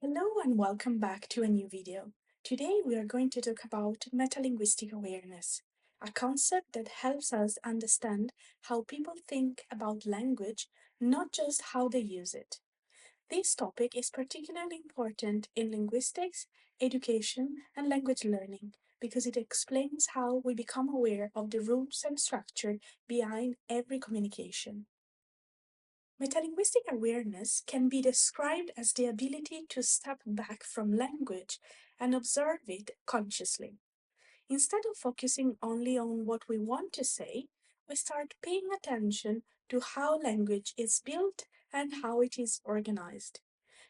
Hello and welcome back to a new video. Today we are going to talk about metalinguistic awareness, a concept that helps us understand how people think about language, not just how they use it. This topic is particularly important in linguistics, education, and language learning because it explains how we become aware of the rules and structure behind every communication. Metalinguistic awareness can be described as the ability to step back from language and observe it consciously. Instead of focusing only on what we want to say, we start paying attention to how language is built and how it is organized.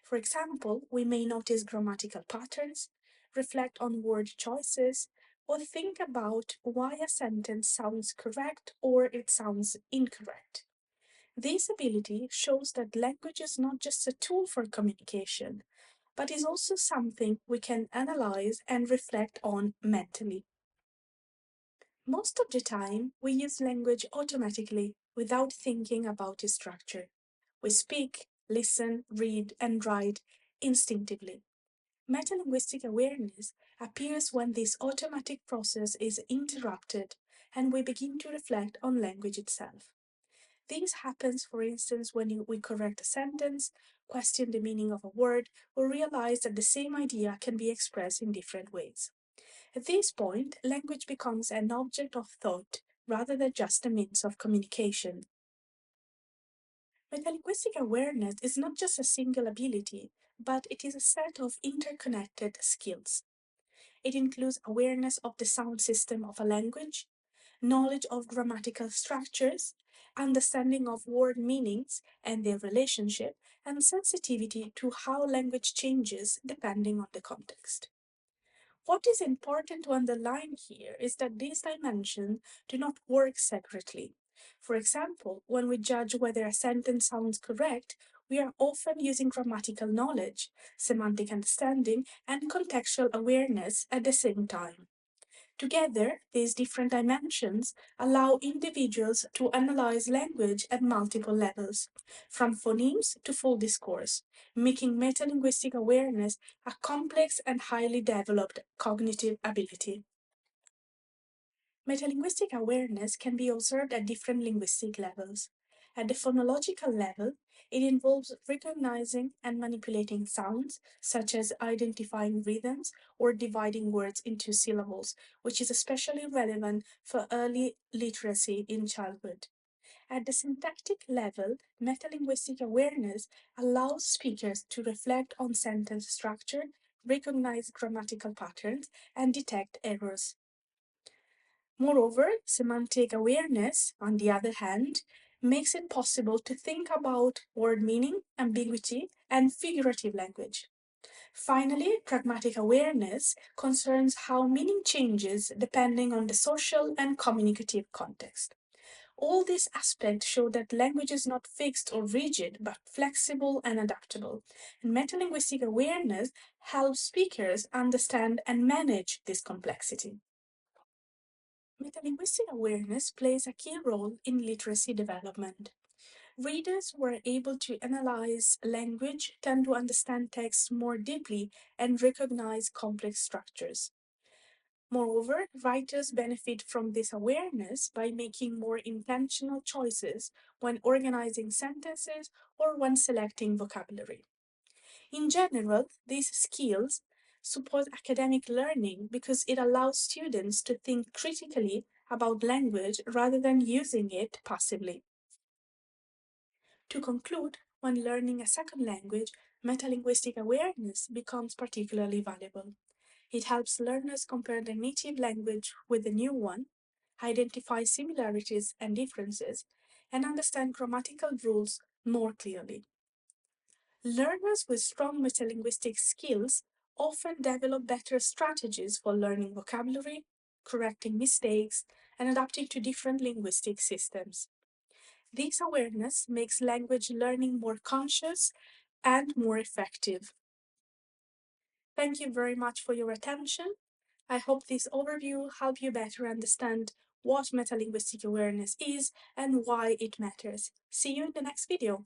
For example, we may notice grammatical patterns, reflect on word choices, or think about why a sentence sounds correct or it sounds incorrect. This ability shows that language is not just a tool for communication, but is also something we can analyze and reflect on mentally. Most of the time, we use language automatically without thinking about its structure. We speak, listen, read, and write instinctively. Metalinguistic awareness appears when this automatic process is interrupted and we begin to reflect on language itself. This happens, for instance, when we correct a sentence, question the meaning of a word, or realize that the same idea can be expressed in different ways. At this point, language becomes an object of thought rather than just a means of communication. Metalinguistic awareness is not just a single ability, but it is a set of interconnected skills. It includes awareness of the sound system of a language, knowledge of grammatical structures, understanding of word meanings and their relationship, and sensitivity to how language changes depending on the context. What is important to underline here is that these dimensions do not work separately. For example, when we judge whether a sentence sounds correct, we are often using grammatical knowledge, semantic understanding, and contextual awareness at the same time. Together, these different dimensions allow individuals to analyze language at multiple levels, from phonemes to full discourse, making metalinguistic awareness a complex and highly developed cognitive ability. Metalinguistic awareness can be observed at different linguistic levels. At the phonological level, it involves recognizing and manipulating sounds, such as identifying rhythms or dividing words into syllables, which is especially relevant for early literacy in childhood. At the syntactic level, metalinguistic awareness allows speakers to reflect on sentence structure, recognize grammatical patterns, and detect errors. Moreover, semantic awareness, on the other hand, makes it possible to think about word meaning, ambiguity, and figurative language. Finally, pragmatic awareness concerns how meaning changes depending on the social and communicative context. All these aspects show that language is not fixed or rigid, but flexible and adaptable. And metalinguistic awareness helps speakers understand and manage this complexity. Metalinguistic awareness plays a key role in literacy development. Readers who are able to analyze language tend to understand text more deeply and recognize complex structures. Moreover, writers benefit from this awareness by making more intentional choices when organizing sentences or when selecting vocabulary. In general, these skills support academic learning because it allows students to think critically about language rather than using it passively. To conclude, when learning a second language, metalinguistic awareness becomes particularly valuable. It helps learners compare the native language with the new one, identify similarities and differences, and understand grammatical rules more clearly. Learners with strong metalinguistic skills often develop better strategies for learning vocabulary, correcting mistakes, and adapting to different linguistic systems. This awareness makes language learning more conscious and more effective. Thank you very much for your attention. I hope this overview helped you better understand what metalinguistic awareness is and why it matters. See you in the next video.